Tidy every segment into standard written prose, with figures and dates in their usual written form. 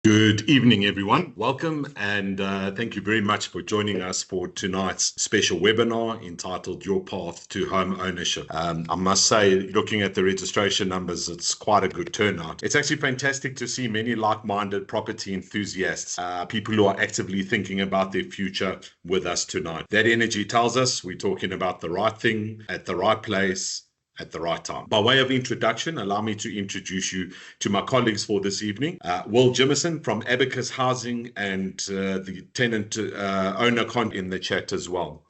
Good evening, everyone. Welcome and thank you very much for joining us for tonight's special webinar entitled Your Path to Home Ownership. I must say, looking at the registration numbers, it's quite a good turnout. It's actually fantastic to see many like-minded property enthusiasts, people who are actively thinking about their future with us tonight. That energy tells us we're talking about the right thing at the right place at the right time. By way of introduction, allow me to introduce you to my colleagues for this evening. Will Jimison from Abacus Housing and the tenant owner in the chat as well.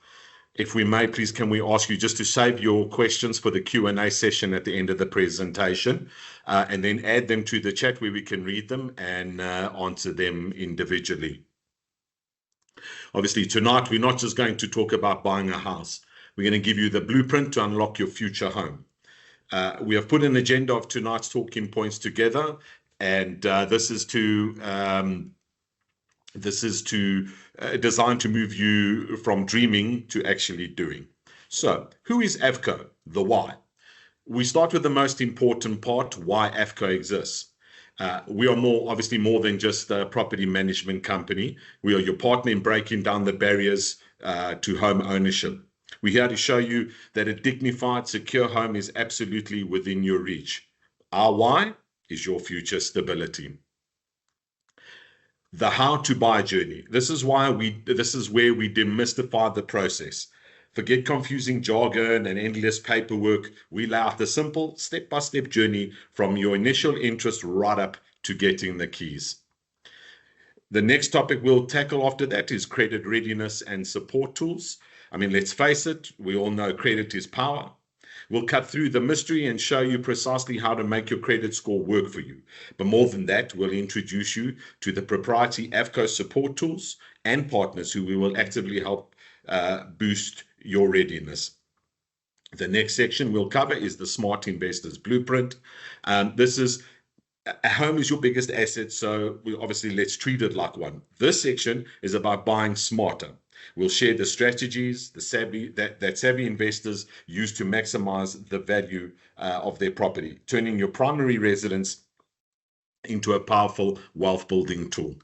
If we may, please, can we ask you just to save your questions for the Q&A session at the end of the presentation, and then add them to the chat where we can read them and answer them individually. Obviously, tonight, we're not just going to talk about buying a house. We're going to give you the blueprint to unlock your future home. We have put an agenda of tonight's talking points together, and this is designed to move you from dreaming to actually doing. So, who is AFHCO? The why. We start with the most important part: why AFHCO exists. We are obviously more than just a property management company. We are your partner in breaking down the barriers to home ownership. We're here to show you that a dignified, secure home is absolutely within your reach. Our why is your future stability. The how to buy journey. This is where we demystify the process. Forget confusing jargon and endless paperwork. We lay out the simple step-by-step journey from your initial interest right up to getting the keys. The next topic we'll tackle after that is credit readiness and support tools. I mean, let's face it, we all know credit is power. We'll cut through the mystery and show you precisely how to make your credit score work for you. But more than that, we'll introduce you to the proprietary AFHCO support tools and partners who we will actively help boost your readiness. The next section we'll cover is the Smart Investors Blueprint. A home is your biggest asset, so let's treat it like one. This section is about buying smarter. We'll share the strategies that savvy investors use to maximize the value of their property, turning your primary residence into a powerful wealth building tool.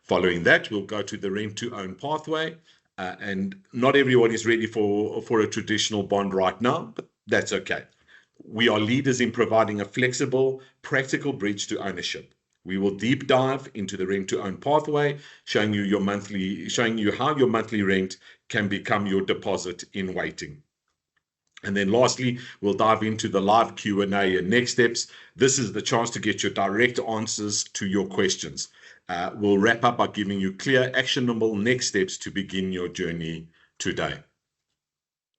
Following that, we'll go to the rent-to-own pathway, and not everyone is ready for a traditional bond right now, but that's okay. We are leaders in providing a flexible, practical bridge to ownership. We will deep dive into the rent-to-own pathway, showing you how your monthly rent can become your deposit in waiting. And then lastly, we'll dive into the live Q&A and next steps. This is the chance to get your direct answers to your questions. We'll wrap up by giving you clear, actionable next steps to begin your journey today.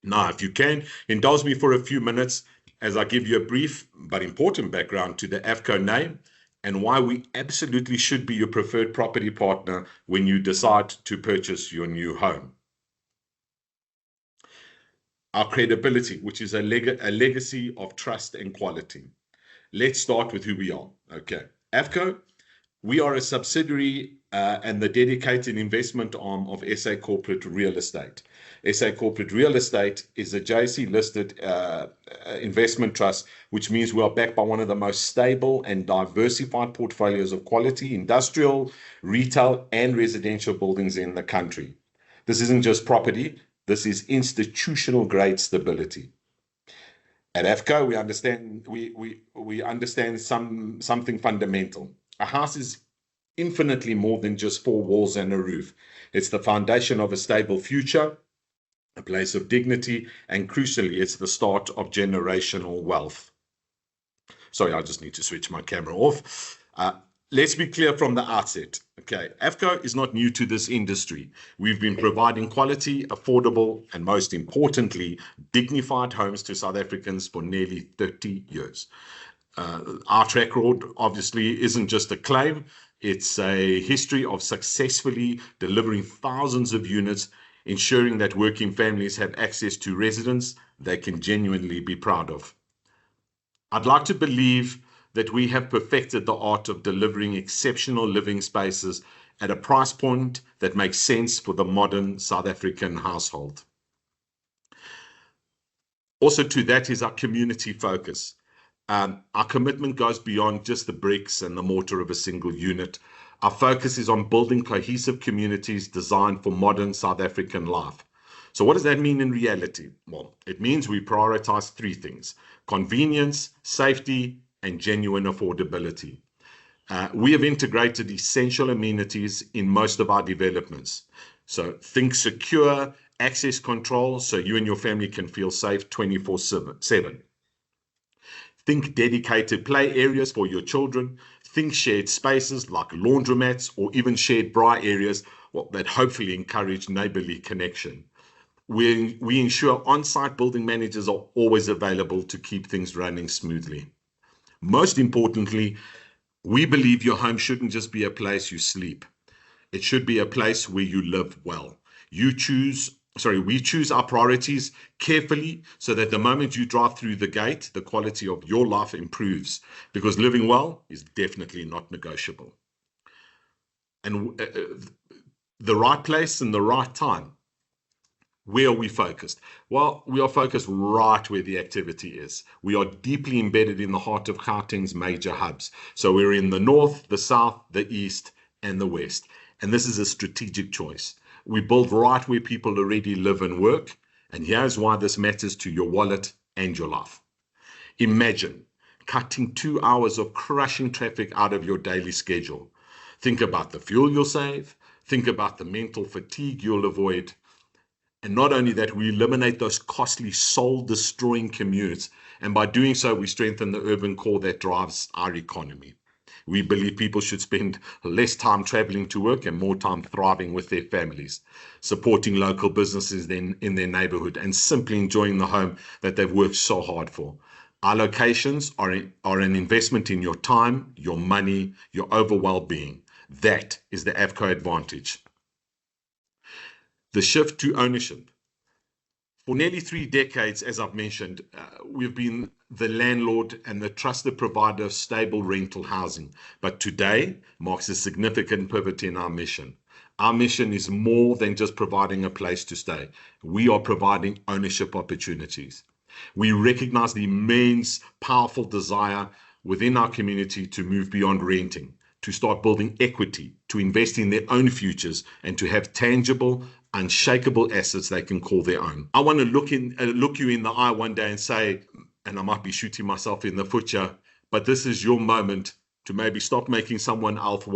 Now, if you can, indulge me for a few minutes as I give you a brief but important background to the AFHCO name and why we absolutely should be your preferred property partner when you decide to purchase your new home. Our credibility, which is a legacy of trust and quality. Let's start with who we are. Okay, AFHCO, we are a subsidiary and the dedicated investment arm of SA Corporate Real Estate. SA Corporate Real Estate is a JSE-listed investment trust, which means we are backed by one of the most stable and diversified portfolios of quality industrial, retail, and residential buildings in the country. This isn't just property, this is institutional-grade stability. At AFHCO, we understand something fundamental. A house is infinitely more than just four walls and a roof. It's the foundation of a stable future, a place of dignity, and crucially, it's the start of generational wealth. Sorry, I just need to switch my camera off. Let's be clear from the outset. Okay, AFHCO is not new to this industry. We've been providing quality, affordable, and most importantly, dignified homes to South Africans for nearly 30 years. Our track record obviously isn't just a claim, it's a history of successfully delivering thousands of units, ensuring that working families have access to residence they can genuinely be proud of. I'd like to believe that we have perfected the art of delivering exceptional living spaces at a price point that makes sense for the modern South African household. Also to that is our community focus. Our commitment goes beyond just the bricks and the mortar of a single unit. Our focus is on building cohesive communities designed for modern South African life. So what does that mean in reality? Well, it means we prioritize three things: convenience, safety, and genuine affordability. We have integrated essential amenities in most of our developments. So think secure access control so you and your family can feel safe 24/7. Think dedicated play areas for your children. Think shared spaces like laundromats or even shared braai areas that hopefully encourage neighborly connection. We ensure on-site building managers are always available to keep things running smoothly. Most importantly, we believe your home shouldn't just be a place you sleep. It should be a place where you live well. We choose our priorities carefully so that the moment you drive through the gate, the quality of your life improves, because living well is definitely not negotiable. And the right place and the right time. Where are we focused? Well, we are focused right where the activity is. We are deeply embedded in the heart of Gauteng's major hubs. So we're in the north, the south, the east, and the west. And this is a strategic choice. We build right where people already live and work. And here's why this matters to your wallet and your life. Imagine cutting 2 hours of crushing traffic out of your daily schedule. Think about the fuel you'll save. Think about the mental fatigue you'll avoid. And not only that, we eliminate those costly soul-destroying commutes. And by doing so, we strengthen the urban core that drives our economy. We believe people should spend less time traveling to work and more time thriving with their families, supporting local businesses in their neighborhood, and simply enjoying the home that they've worked so hard for. Our locations are an investment in your time, your money, your overall well-being. That is the AFHCO advantage. The shift to ownership. For nearly 3 decades, as I've mentioned, we've been the landlord and the trusted provider of stable rental housing. But today marks a significant pivot in our mission. Our mission is more than just providing a place to stay. We are providing ownership opportunities. We recognize the immense, powerful desire within our community to move beyond renting, to start building equity, to invest in their own futures, and to have tangible, unshakable assets they can call their own. I want to look you in the eye one day and say, and I might be shooting myself in the foot here, but this is your moment to maybe stop making someone else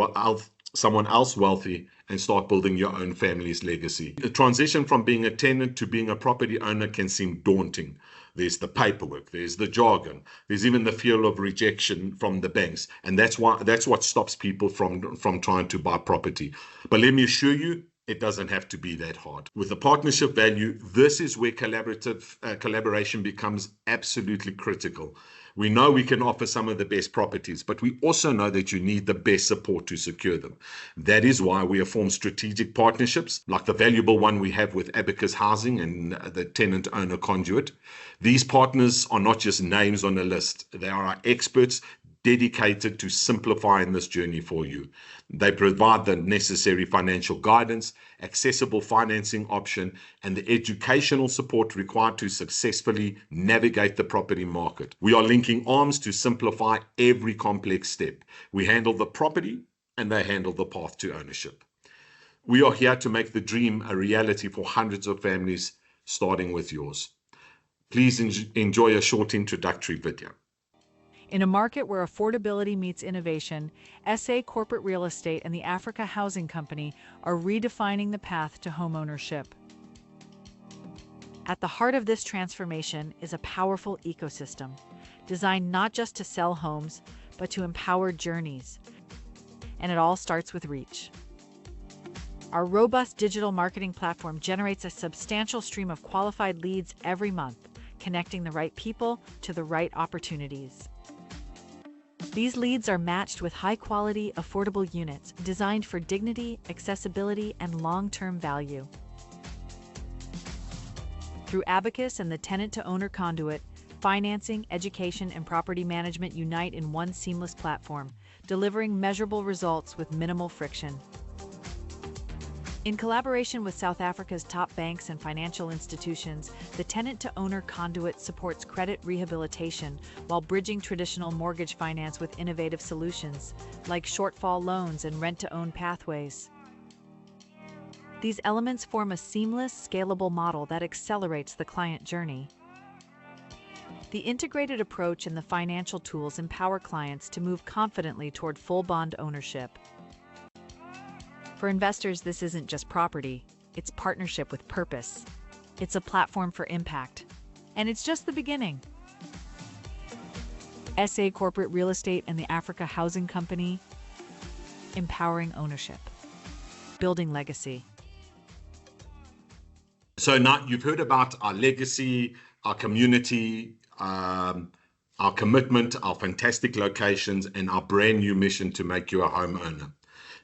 wealthy and start building your own family's legacy. The transition from being a tenant to being a property owner can seem daunting. There's the paperwork, there's the jargon, there's even the fear of rejection from the banks. And that's what stops people from trying to buy property. But let me assure you, it doesn't have to be that hard. With the partnership value, this is where collaboration becomes absolutely critical. We know we can offer some of the best properties, but we also know that you need the best support to secure them. That is why we have formed strategic partnerships, like the valuable one we have with Abacus Housing and the tenant owner conduit. These partners are not just names on a list. They are our experts dedicated to simplifying this journey for you. They provide the necessary financial guidance, accessible financing option, and the educational support required to successfully navigate the property market. We are linking arms to simplify every complex step. We handle the property and they handle the path to ownership. We are here to make the dream a reality for hundreds of families, starting with yours. Please enjoy a short introductory video. In a market where affordability meets innovation, SA Corporate Real Estate and the Africa Housing Company are redefining the path to homeownership. At the heart of this transformation is a powerful ecosystem, designed not just to sell homes, but to empower journeys. And it all starts with reach. Our robust digital marketing platform generates a substantial stream of qualified leads every month, connecting the right people to the right opportunities. These leads are matched with high-quality, affordable units designed for dignity, accessibility, and long-term value. Through Abacus and the tenant-to-owner conduit, financing, education, and property management unite in one seamless platform, delivering measurable results with minimal friction. In collaboration with South Africa's top banks and financial institutions, the tenant-to-owner conduit supports credit rehabilitation while bridging traditional mortgage finance with innovative solutions like shortfall loans and rent-to-own pathways. These elements form a seamless, scalable model that accelerates the client journey. The integrated approach and the financial tools empower clients to move confidently toward full bond ownership. For investors, this isn't just property, it's partnership with purpose. It's a platform for impact. And it's just the beginning. SA Corporate Real Estate and the AFHCO Housing Company, empowering ownership, building legacy. So now you've heard about our legacy, our community, our commitment, our fantastic locations, and our brand new mission to make you a homeowner.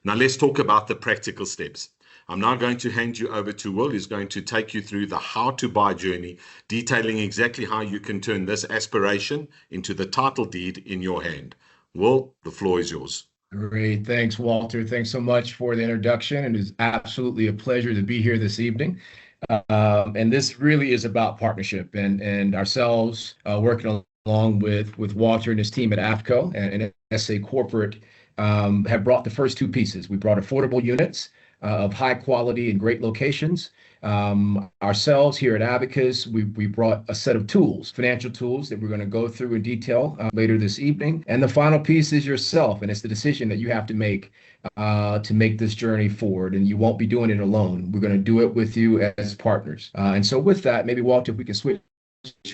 Now let's talk about the practical steps. I'm now going to hand you over to Will, who's going to take you through the how to buy journey, detailing exactly how you can turn this aspiration into the title deed in your hand. Will, the floor is yours. Great. Thanks, Walter. Thanks so much for the introduction. It is absolutely a pleasure to be here this evening. And this really is about partnership and ourselves working along with Walter and his team at AFHCO and SA Corporate have brought the first two pieces. We brought affordable units of high quality and great locations. Ourselves here at Abacus, we brought a set of tools, financial tools that we're going to go through in detail later this evening. And the final piece is yourself, and it's the decision that you have to make this journey forward. And you won't be doing it alone. We're going to do it with you as partners. And so with that, maybe Walter, if we can switch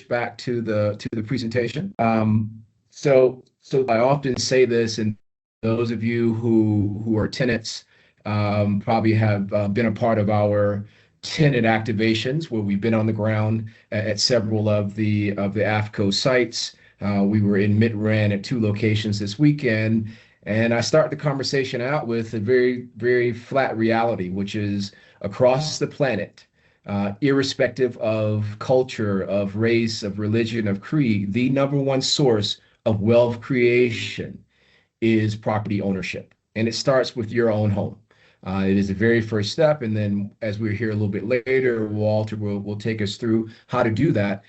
back to the presentation. So I often say this, and those of you who are tenants probably have been a part of our tenant activations where we've been on the ground at several of the AFHCO sites. We were in Midrand at 2 locations this weekend, and I start the conversation out with a very, very flat reality, which is across the planet, irrespective of culture, of race, of religion, of creed, the number one source of wealth creation is property ownership. And it starts with your own home. It is the very first step. And then as we're here a little bit later, Walter will take us through how to do that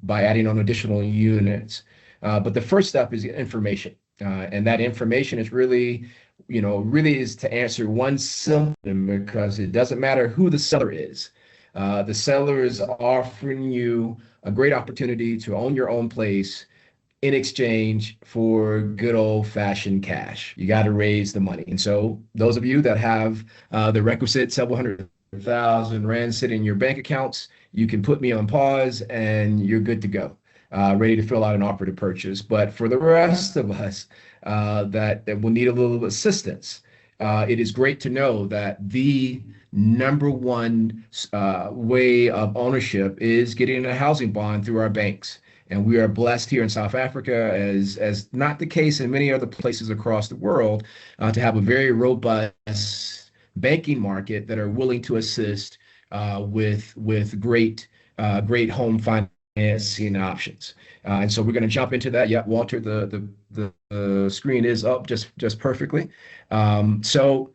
by adding on additional units. But the first step is information. And that information is really is to answer one symptom, because it doesn't matter who the seller is. The seller is offering you a great opportunity to own your own place in exchange for good old-fashioned cash. You got to raise the money. And so those of you that have the requisite several hundred rand sitting in your bank accounts, you can put me on pause and you're good to go, ready to fill out an offer to purchase. But for the rest of us that will need a little assistance, it is great to know that the number one way of ownership is getting a housing bond through our banks. And we are blessed here in South Africa, as not the case in many other places across the world, to have a very robust banking market that are willing to assist with great home financing options. And so we're going to jump into that. Yeah, Walter, the screen is up just perfectly. So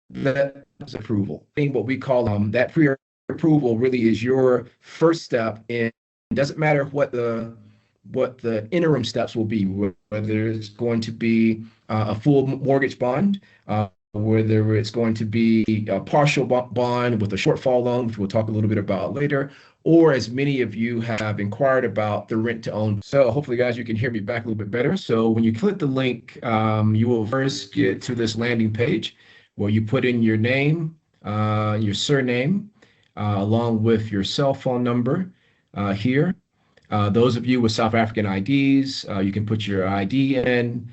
that's approval. What we call that pre-approval really is your first step in. It doesn't matter what the interim steps will be, whether it's going to be a full mortgage bond, whether it's going to be a partial bond with a shortfall loan, which we'll talk a little bit about later, or as many of you have inquired about, the rent to own. So hopefully, guys, you can hear me back a little bit better. So when you click the link, you will first get to this landing page where you put in your name, your surname, along with your cell phone number. Here, those of you with South African IDs, you can put your ID in.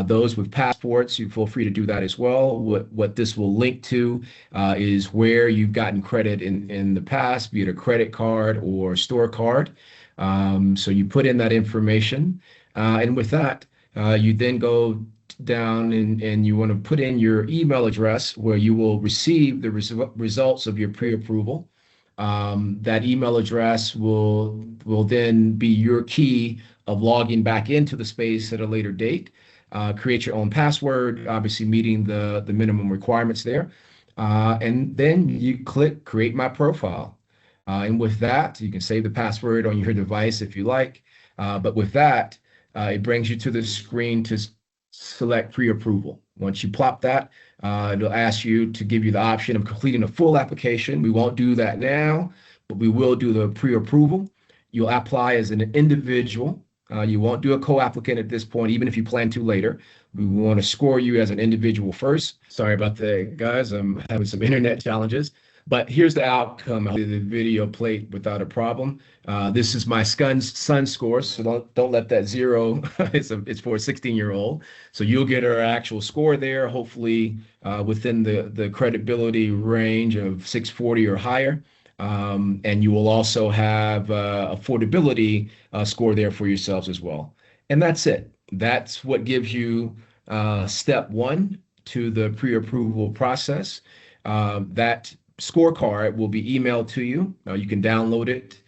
Those with passports, you feel free to do that as well. What this will link to is where you've gotten credit in the past, be it a credit card or store card. So you put in that information. And with that, you then go down and you want to put in your email address where you will receive the results of your pre-approval. That email address will then be your key of logging back into the space at a later date. create your own password, obviously meeting the minimum requirements there. And then you click Create My Profile. And with that, you can save the password on your device if you like. But with that, it brings you to the screen to select pre-approval. Once you plop that, it'll ask you to give you the option of completing a full application. We won't do that now, but we will do the pre-approval. You'll apply as an individual. You won't do a co-applicant at this point, even if you plan to later. We want to score you as an individual first. Sorry about that, guys. I'm having some internet challenges. But here's the outcome. The video played without a problem. This is my son's score, so don't let that zero. It's for a 16-year-old. So you'll get our actual score there, hopefully within the credibility range of 640 or higher. And you will also have affordability score there for yourselves as well. And that's it. That's what gives you step one to the pre-approval process. That scorecard will be emailed to you. You can download it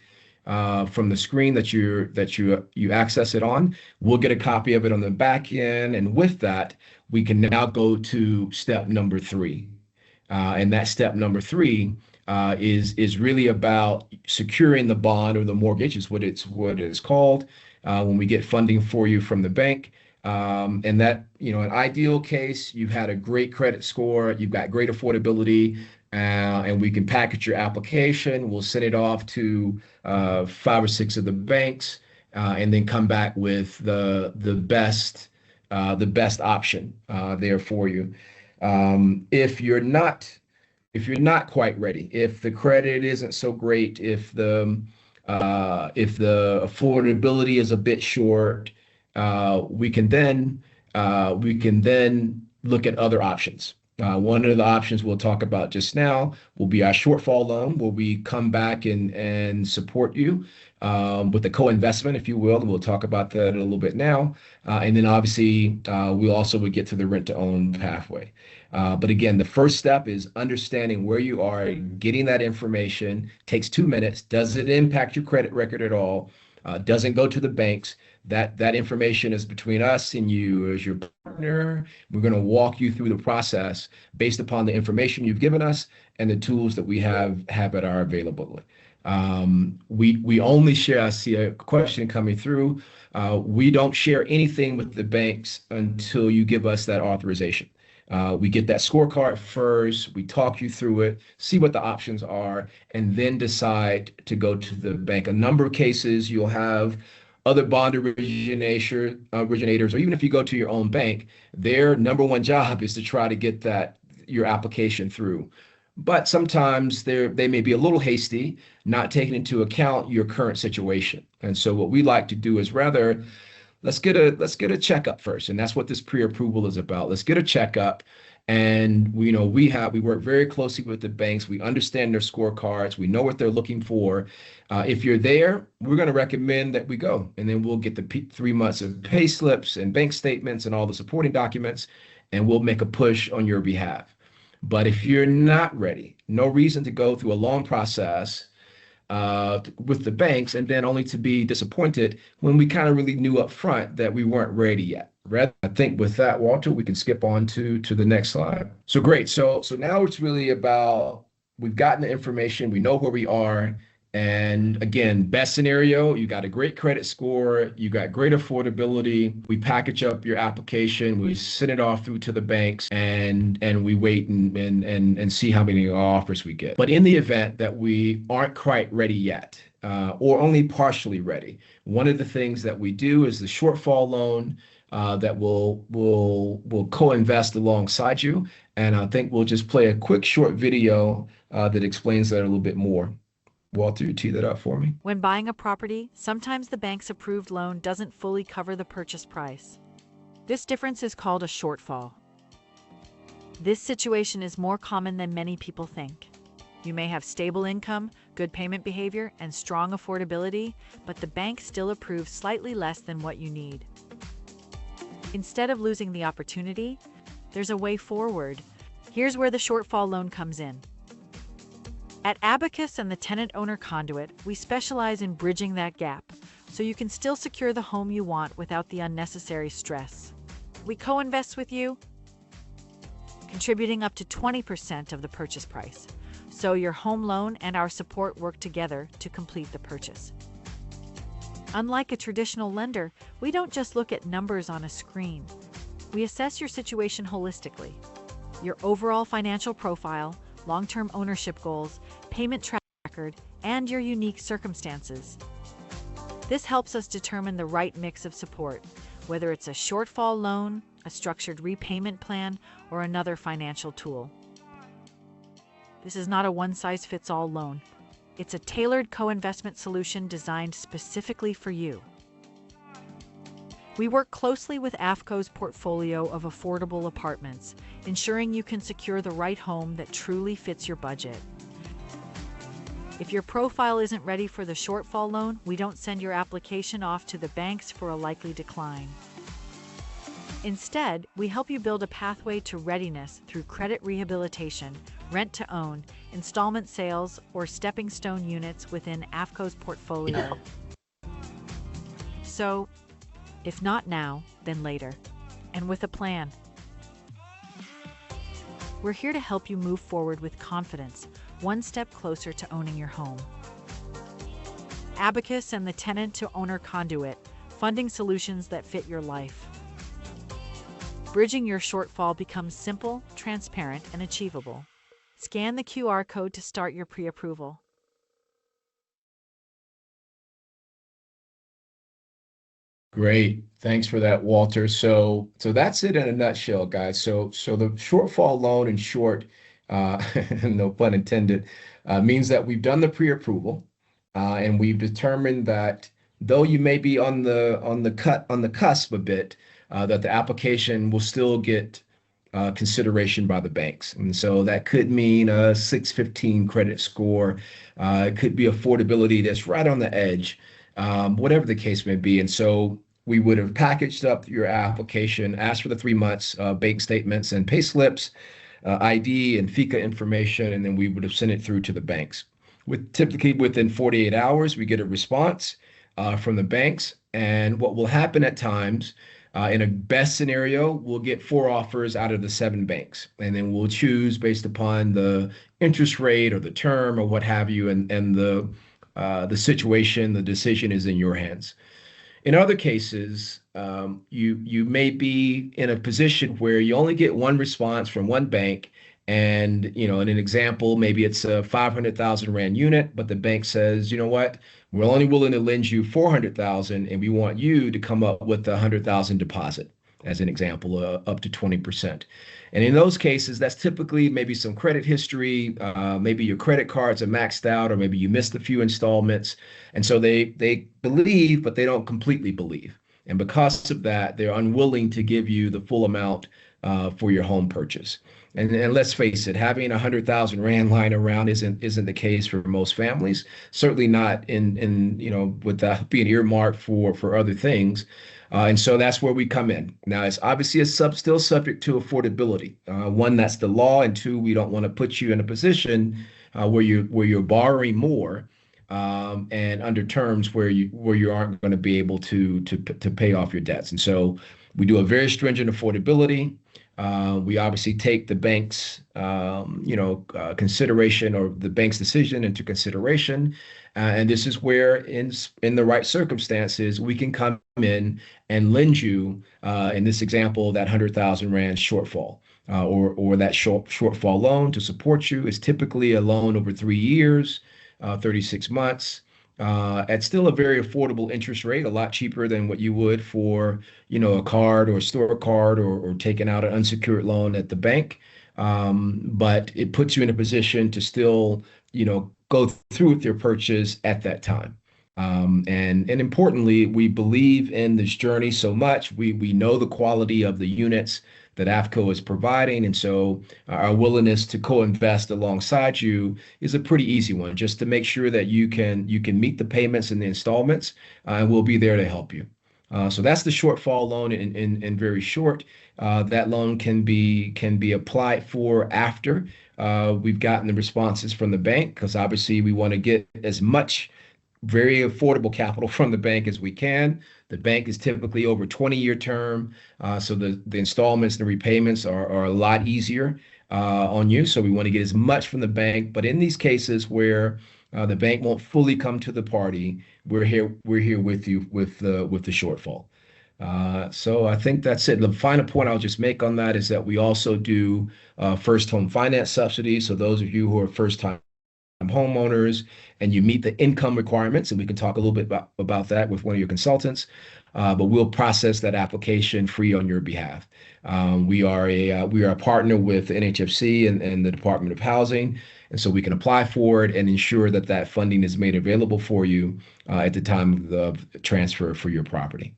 from the screen that you access it on. We'll get a copy of it on the back end, and with that, we can now go to step number 3. And that step number 3 is really about securing the bond or the mortgage, is what it is called when we get funding for you from the bank. And that, an ideal case, you've had a great credit score, you've got great affordability, and we can package your application. We'll send it off to 5 or 6 of the banks, and then come back with the best option there for you. If you're not quite ready, if the credit isn't so great, if the affordability is a bit short, we can then look at other options. One of the options we'll talk about just now will be our shortfall loan, where we come back and support you with a co-investment, if you will, and we'll talk about that in a little bit now. And then obviously we also would get to the rent-to-own pathway. But again, the first step is understanding where you are, getting that information. Takes 2 minutes. Does it impact your credit record at all? Doesn't go to the banks. That information is between us and you as your partner. We're going to walk you through the process based upon the information you've given us and the tools that we have at our availability. We only share, I see a question coming through. We don't share anything with the banks until you give us that authorization. We get that scorecard first, we talk you through it, see what the options are, and then decide to go to the bank. A number of cases you'll have other bond originators, or even if you go to your own bank, their number one job is to try to get your application through. But sometimes they may be a little hasty, not taking into account your current situation. And so what we like to do is rather, let's get a checkup first, and that's what this pre-approval is about. Let's get a checkup, and we work very closely with the banks. We understand their scorecards. We know what they're looking for. If you're there, we're going to recommend that we go, and then we'll get the 3 months of pay slips and bank statements and all the supporting documents, and we'll make a push on your behalf. But if you're not ready, no reason to go through a long process with the banks and then only to be disappointed when we kind of really knew up front that we weren't ready yet. I think with that, Walter, we can skip on to the next slide. So great. So now it's really about, we've gotten the information, we know where we are. And again, best scenario, you got a great credit score, you got great affordability. We package up your application, we send it off through to the banks, and we wait and see how many offers we get. But in the event that we aren't quite ready yet, or only partially ready, one of the things that we do is the shortfall loan that we'll co-invest alongside you. And I think we'll just play a quick short video that explains that a little bit more. Walter, you tee that up for me. When buying a property, sometimes the bank's approved loan doesn't fully cover the purchase price. This difference is called a shortfall. This situation is more common than many people think. You may have stable income, good payment behavior, and strong affordability, but the bank still approves slightly less than what you need. Instead of losing the opportunity, there's a way forward. Here's where the shortfall loan comes in. At Abacus and the Tenant Owner Conduit, we specialize in bridging that gap, so you can still secure the home you want without the unnecessary stress. We co-invest with you, contributing up to 20% of the purchase price. So your home loan and our support work together to complete the purchase. Unlike a traditional lender, we don't just look at numbers on a screen. We assess your situation holistically, your overall financial profile, long-term ownership goals, payment track record, and your unique circumstances. This helps us determine the right mix of support, whether it's a shortfall loan, a structured repayment plan, or another financial tool. This is not a one-size-fits-all loan. It's a tailored co-investment solution designed specifically for you. We work closely with AFHCO's portfolio of affordable apartments, ensuring you can secure the right home that truly fits your budget. If your profile isn't ready for the shortfall loan, we don't send your application off to the banks for a likely decline. Instead, we help you build a pathway to readiness through credit rehabilitation, rent-to-own, installment sales, or stepping stone units within AFHCO's portfolio. So, if not now, then later, and with a plan. We're here to help you move forward with confidence, one step closer to owning your home. Abacus and the tenant-to-owner conduit, funding solutions that fit your life. Bridging your shortfall becomes simple, transparent, and achievable. Scan the QR code to start your pre-approval. Great. Thanks for that, Walter. So that's it in a nutshell, guys. So the shortfall loan, in short, no pun intended, means that we've done the pre-approval, and we've determined that though you may be on the cusp a bit, that the application will still get consideration by the banks. And so that could mean a 615 credit score. It could be affordability that's right on the edge, whatever the case may be. And so we would have packaged up your application, asked for the 3 months bank statements and pay slips, ID and FICA information, and then we would have sent it through to the banks. Typically within 48 hours, we get a response from the banks. And what will happen at times, in a best scenario, we'll get 4 offers out of the 7 banks, and then we'll choose based upon the interest rate or the term or what have you, and the situation, the decision is in your hands. In other cases, you may be in a position where you only get 1 response from 1 bank, and in an example, maybe it's a 500,000 Rand unit, but the bank says, you know what, we're only willing to lend you 400,000, and we want you to come up with a 100,000 deposit, as an example, up to 20%. And in those cases, that's typically maybe some credit history, maybe your credit cards are maxed out, or maybe you missed a few installments. And so they believe, but they don't completely believe. And because of that, they're unwilling to give you the full amount for your home purchase. And let's face it, having 100,000 Rand lying around isn't the case for most families. Certainly not in with that being earmarked for other things. And so that's where we come in. Now, it's obviously still subject to affordability. One, that's the law, and 2, we don't want to put you in a position where you're borrowing more and under terms where you aren't going to be able to pay off your debts. And so we do a very stringent affordability. We obviously take the bank's consideration, or the bank's decision, into consideration. And this is where, in the right circumstances, we can come in and lend you, in this example, that 100,000 Rand shortfall, or that shortfall loan to support you. Is typically a loan over 3 years, 36 months, at still a very affordable interest rate, a lot cheaper than what you would for, a card or a store card, or taking out an unsecured loan at the bank. But it puts you in a position to still, go through with your purchase at that time. And importantly, we believe in this journey so much. We know the quality of the units that AFHCO is providing, and so our willingness to co-invest alongside you is a pretty easy one, just to make sure that you can meet the payments and the installments, and we'll be there to help you. So that's the shortfall loan in very short. That loan can be applied for after we've gotten the responses from the bank, because obviously we want to get as much very affordable capital from the bank as we can. The bank is typically over 20-year term, so the installments and the repayments are a lot easier on you. So we want to get as much from the bank. But in these cases where the bank won't fully come to the party, we're here with you with the shortfall. So I think that's it. The final point I'll just make on that is that we also do first home finance subsidies. So those of you who are first-time homeowners and you meet the income requirements, and we can talk a little bit about that with one of your consultants, but we'll process that application free on your behalf. We are a partner with NHFC and the Department of Housing, and so we can apply for it and ensure that that funding is made available for you at the time of the transfer for your property.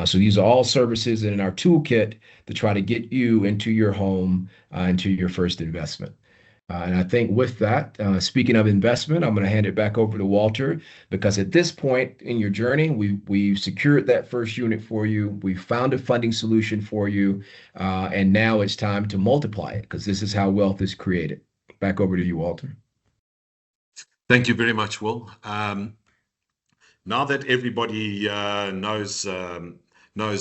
So these are all services in our toolkit to try to get you into your home, into your first investment. And I think with that, speaking of investment, I'm going to hand it back over to Walter, because at this point in your journey, we've secured that first unit for you. We've found a funding solution for you. And now it's time to multiply it, because this is how wealth is created. Back over to you, Walter. Thank you very much, Will. Now that everybody knows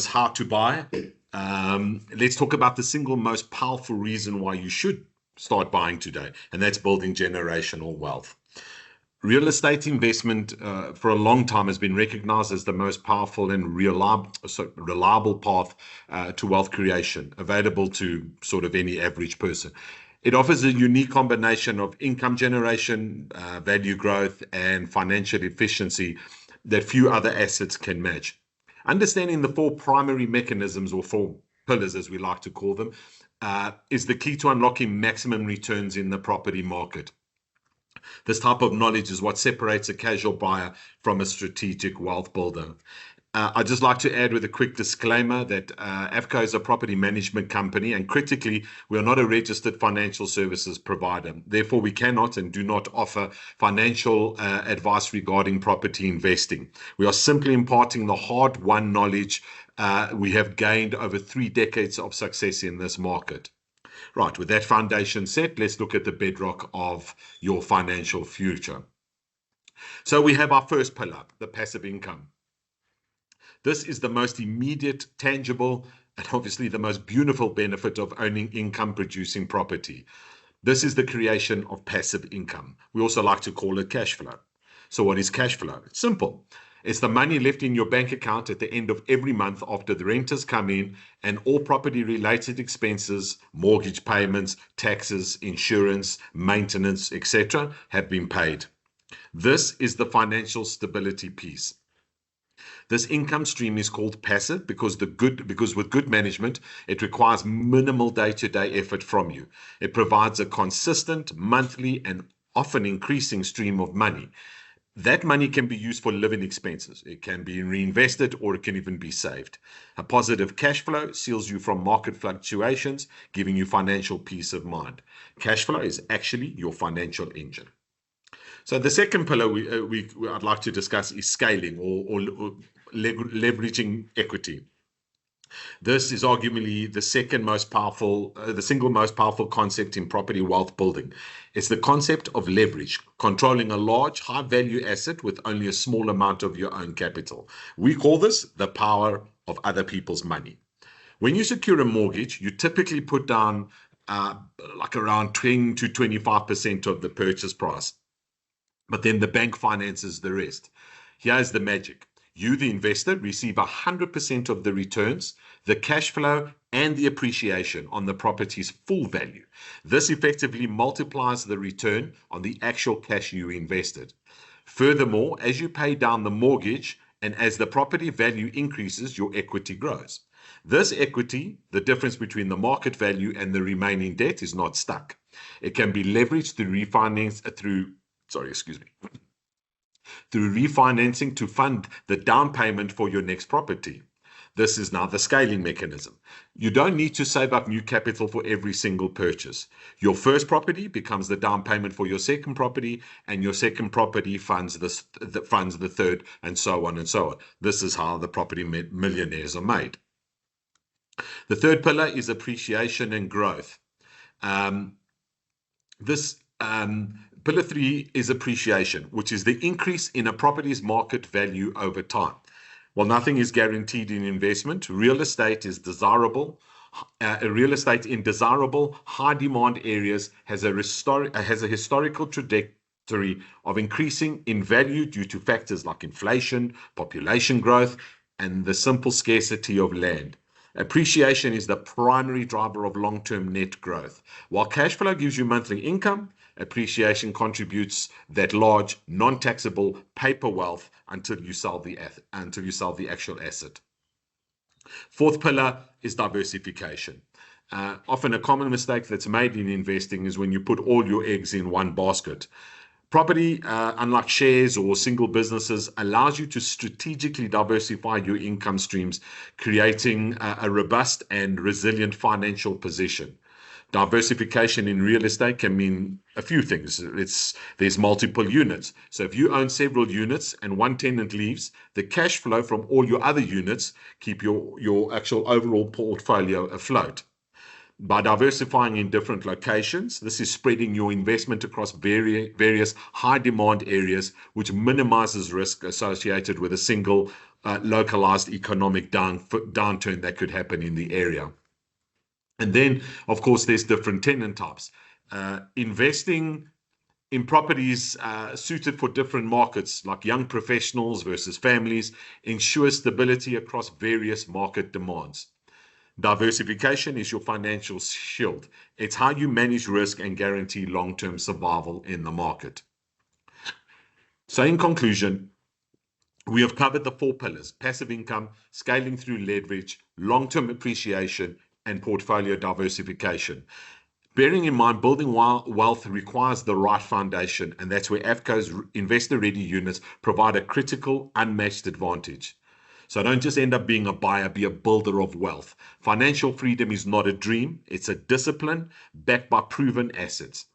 how to buy, let's talk about the single most powerful reason why you should start buying today, and that's building generational wealth. Real estate investment for a long time has been recognized as the most powerful and reliable path to wealth creation, available to sort of any average person. It offers a unique combination of income generation, value growth, and financial efficiency that few other assets can match. Understanding the four primary mechanisms, or four pillars as we like to call them, is the key to unlocking maximum returns in the property market. This type of knowledge is what separates a casual buyer from a strategic wealth builder. I'd just like to add with a quick disclaimer that AFHCO is a property management company, and critically, we are not a registered financial services provider. Therefore, we cannot and do not offer financial advice regarding property investing. We are simply imparting the hard-won knowledge we have gained over 3 decades of success in this market. Right, with that foundation set, let's look at the bedrock of your financial future. So we have our first pillar, the passive income. This is the most immediate, tangible, and obviously the most beautiful benefit of owning income-producing property. This is the creation of passive income. We also like to call it cash flow. So what is cash flow? It's simple. It's the money left in your bank account at the end of every month after the rent has come in and all property-related expenses, mortgage payments, taxes, insurance, maintenance, etc. have been paid. This is the financial stability piece. This income stream is called passive because with good management, it requires minimal day-to-day effort from you. It provides a consistent, monthly, and often increasing stream of money. That money can be used for living expenses. It can be reinvested, or it can even be saved. A positive cash flow seals you from market fluctuations, giving you financial peace of mind. Cash flow is actually your financial engine. So the second pillar I'd like to discuss is scaling or leveraging equity. This is arguably the single most powerful concept in property wealth building. It's the concept of leverage, controlling a large, high-value asset with only a small amount of your own capital. We call this the power of other people's money. When you secure a mortgage, you typically put down like around 20 to 25% of the purchase price. But then the bank finances the rest. Here's the magic. You, the investor, receive 100% of the returns, the cash flow, and the appreciation on the property's full value. This effectively multiplies the return on the actual cash you invested. Furthermore, as you pay down the mortgage and as the property value increases, your equity grows. This equity, the difference between the market value and the remaining debt, is not stuck. It can be leveraged through refinancing to fund the down payment for your next property. This is now the scaling mechanism. You don't need to save up new capital for every single purchase. Your first property becomes the down payment for your second property, and your second property funds the third, and so on and so on. This is how the property millionaires are made. The third pillar is appreciation and growth. Pillar 3 is appreciation, which is the increase in a property's market value over time. While nothing is guaranteed in investment, real estate is desirable. Real estate in desirable, high-demand areas has a historical trajectory of increasing in value due to factors like inflation, population growth, and the simple scarcity of land. Appreciation is the primary driver of long-term net growth. While cash flow gives you monthly income, appreciation contributes that large, non-taxable paper wealth until you sell the actual asset. Fourth pillar is diversification. Often a common mistake that's made in investing is when you put all your eggs in one basket. Property, unlike shares or single businesses, allows you to strategically diversify your income streams, creating a robust and resilient financial position. Diversification in real estate can mean a few things. There's multiple units. So if you own several units and one tenant leaves, the cash flow from all your other units keep your actual overall portfolio afloat. By diversifying in different locations, this is spreading your investment across various high demand areas, which minimizes risk associated with a single localized economic downturn that could happen in the area. And then, of course, there's different tenant types. Investing in properties suited for different markets, like young professionals versus families, ensures stability across various market demands. Diversification is your financial shield. It's how you manage risk and guarantee long-term survival in the market. So in conclusion, we have covered the 4 pillars: passive income, scaling through leverage, long-term appreciation, and portfolio diversification. Bearing in mind, building wealth requires the right foundation, and that's where AFHCO's investor-ready units provide a critical, unmatched advantage. So don't just end up being a buyer, be a builder of wealth. Financial freedom is not a dream, it's a discipline backed by proven assets.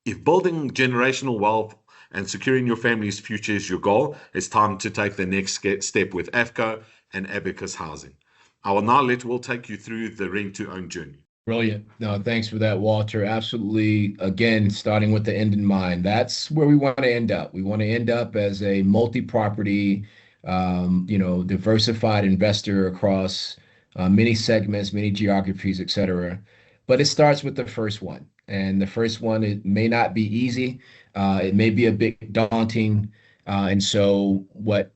If building generational wealth and securing your family's future is your goal, it's time to take the next step with AFHCO and Abacus Housing. I will now let Will take you through the rent to own journey. Brilliant. No, thanks for that, Walter. Absolutely. Again, starting with the end in mind, that's where we want to end up. We want to end up as a multi-property, diversified investor across many segments, many geographies, et cetera. But it starts with the first one. And the first one, it may not be easy. It may be a bit daunting. And so what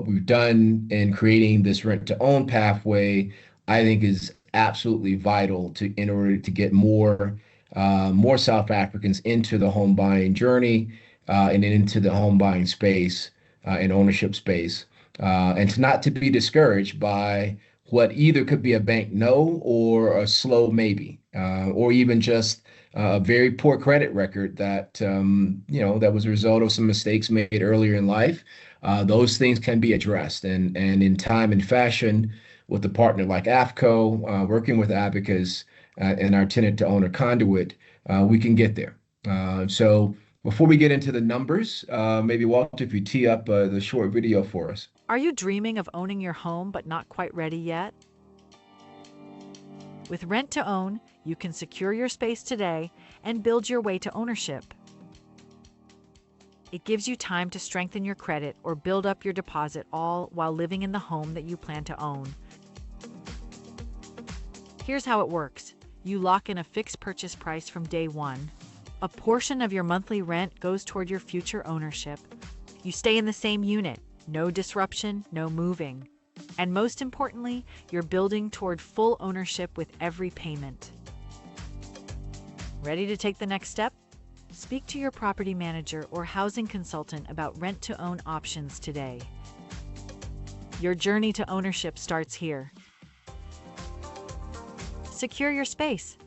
we've done in creating this rent to own pathway, I think is absolutely vital in order to get more South Africans into the home buying journey and into the home buying space and ownership space, and not to be discouraged by what either could be a bank no or a slow maybe, or even just a very poor credit record that that was a result of some mistakes made earlier in life. Those things can be addressed, and in time and fashion, with a partner like AFHCO, working with Abacus and our tenant to owner conduit, we can get there. So before we get into the numbers, maybe Walter, if you tee up the short video for us. Are you dreaming of owning your home but not quite ready yet? With Rent to Own, you can secure your space today and build your way to ownership. It gives you time to strengthen your credit or build up your deposit, all while living in the home that you plan to own. Here's how it works. You lock in a fixed purchase price from day one. A portion of your monthly rent goes toward your future ownership. You stay in the same unit, no disruption, no moving. And most importantly, you're building toward full ownership with every payment. Ready to take the next step? Speak to your property manager or housing consultant about rent-to-own options today. Your journey to ownership starts here. Secure your space.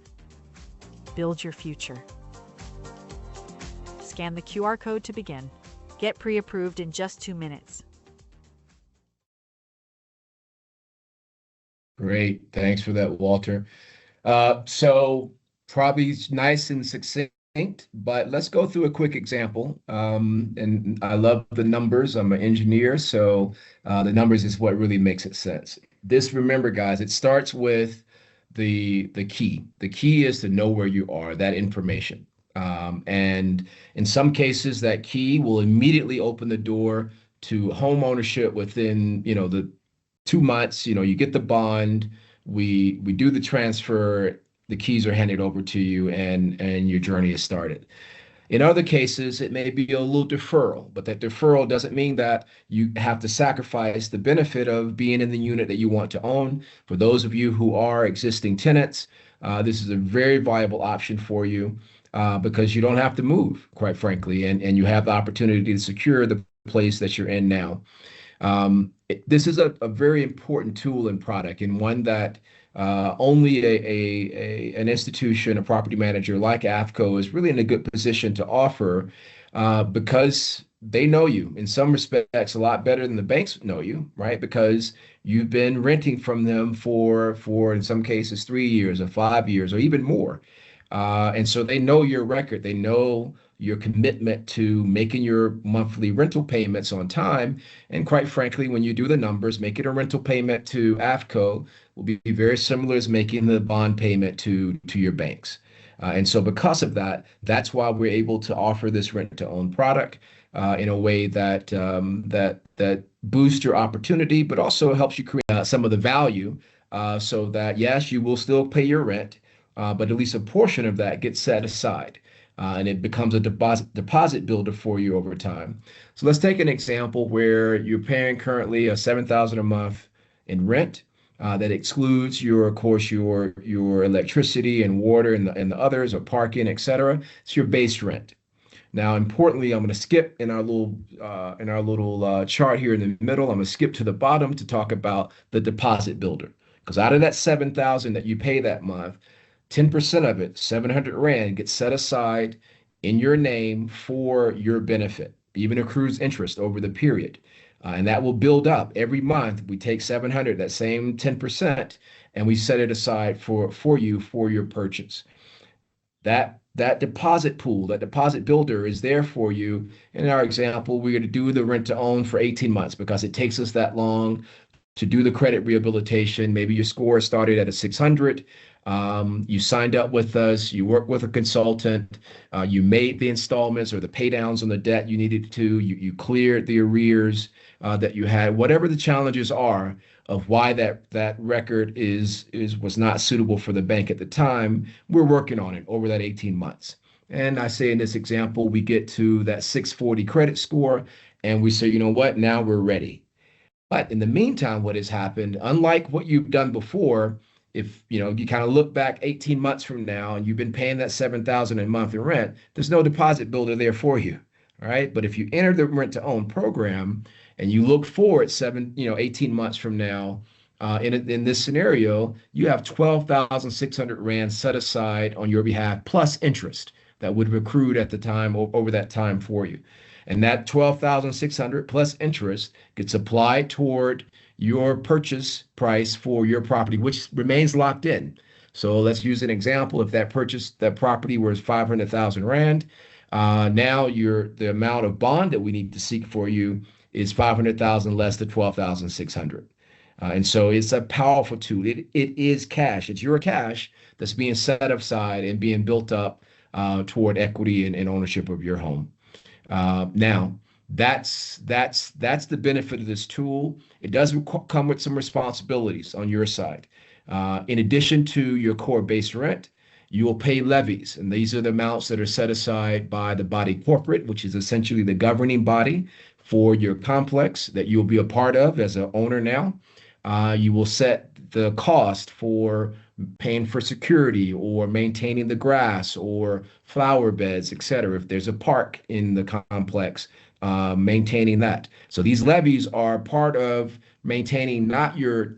Build your future. Scan the QR code to begin. Get pre-approved in just 2 minutes. Great. Thanks for that, Walter. So probably nice and succinct, but let's go through a quick example. And I love the numbers. I'm an engineer, so the numbers is what really makes it sense. This, remember, guys, it starts with the key. The key is to know where you are, that information. And in some cases, that key will immediately open the door to home ownership within, the 2 months. You get the bond, we do the transfer, the keys are handed over to you, and your journey is started. In other cases, it may be a little deferral, but that deferral doesn't mean that you have to sacrifice the benefit of being in the unit that you want to own. For those of you who are existing tenants, this is a very viable option for you because you don't have to move, quite frankly, and you have the opportunity to secure the place that you're in now. This is a very important tool and product, and one that only an institution, a property manager like AFHCO is really in a good position to offer because they know you in some respects a lot better than the banks know you, right? Because you've been renting from them for in some cases 3 years or 5 years or even more. And so they know your record. They know your commitment to making your monthly rental payments on time. And quite frankly, when you do the numbers, making a rental payment to AFHCO will be very similar as making the bond payment to your banks. And so because of that, that's why we're able to offer this rent to own product in a way that that boosts your opportunity, but also helps you create some of the value so that yes, you will still pay your rent, but at least a portion of that gets set aside. And it becomes a deposit builder for you over time. So let's take an example where you're paying currently $7,000 a month in rent. That excludes of course, your electricity and water and the others, or parking, etc. It's your base rent. Now, importantly, I'm going to skip in our little chart here in the middle. I'm going to skip to the bottom to talk about the deposit builder, because out of that 7,000 that you pay that month, 10% of it, 700 Rand, gets set aside in your name for your benefit, even accrues interest over the period. And that will build up every month. We take 700, that same 10%, and we set it aside for you for your purchase. That deposit pool, that deposit builder is there for you. In our example, we're going to do the rent to own for 18 months because it takes us that long to do the credit rehabilitation. Maybe your score started at a 600. You signed up with us, you worked with a consultant, you made the installments or the pay downs on the debt you needed to, you cleared the arrears that you had, whatever the challenges are of why that record was not suitable for the bank at the time. We're working on it over that 18 months. And I say in this example, we get to that 640 credit score and we say, you know what, now we're ready. But in the meantime, what has happened, unlike what you've done before, if you kind of look back 18 months from now and you've been paying that 7,000 a month in rent, there's no deposit builder there for you. All right. But if you enter the rent to own program and you look forward 18 months from now, in this scenario, you have 12,600 Rand set aside on your behalf, plus interest that would have accrued at the time over that time for you. And that 12,600 plus interest gets applied toward your purchase price for your property, which remains locked in. So let's use an example. If that property was 500,000 Rand, now the amount of bond that we need to seek for you is 500,000 less than 12,600. And so it's a powerful tool. It is cash. It's your cash that's being set aside and being built up toward equity and ownership of your home. Now, that's the benefit of this tool. It does come with some responsibilities on your side. In addition to your core base rent, you will pay levies, and these are the amounts that are set aside by the body corporate, which is essentially the governing body for your complex that you'll be a part of as an owner now. You will set the cost for paying for security or maintaining the grass or flower beds, etc. If there's a park in the complex, maintaining that. So these levies are part of maintaining not your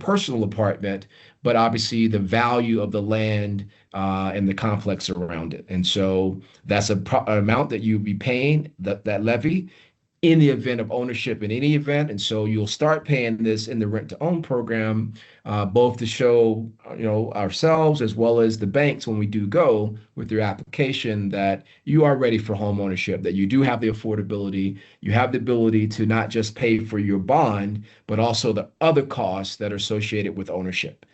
personal apartment, but obviously the value of the land and the complex around it. And so that's an amount that you'll be paying, that levy, in the event of ownership in any event. And so you'll start paying this in the rent to own program, both to show ourselves as well as the banks when we do go with your application that you are ready for home ownership, that you do have the affordability, you have the ability to not just pay for your bond, but also the other costs that are associated with ownership.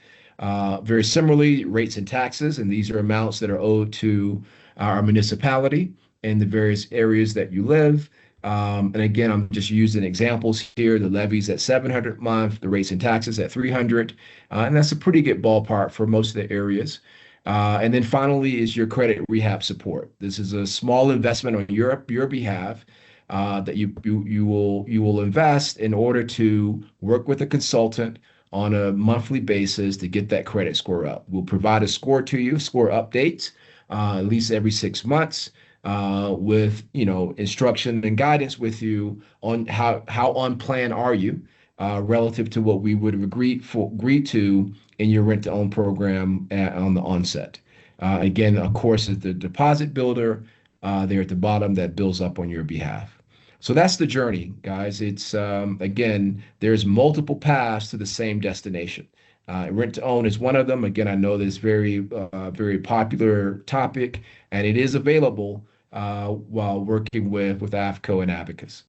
Very similarly, rates and taxes, and these are amounts that are owed to our municipality and the various areas that you live. And again, I'm just using examples here. The levies at 700 a month, the rates and taxes at 300, and that's a pretty good ballpark for most of the areas. And then finally is your credit rehab support. This is a small investment on your behalf that you will invest in order to work with a consultant on a monthly basis to get that credit score up. We'll provide a score to you, score updates, at least every 6 months, with instruction and guidance with you on how on plan are you relative to what we would have agreed to in your rent to own program on the onset. Again, of course, is the deposit builder there at the bottom that builds up on your behalf. So that's the journey, guys. It's again, there's multiple paths to the same destination. Rent to own is one of them. Again, I know this very popular topic, and it is available while working with AFHCO and Abacus.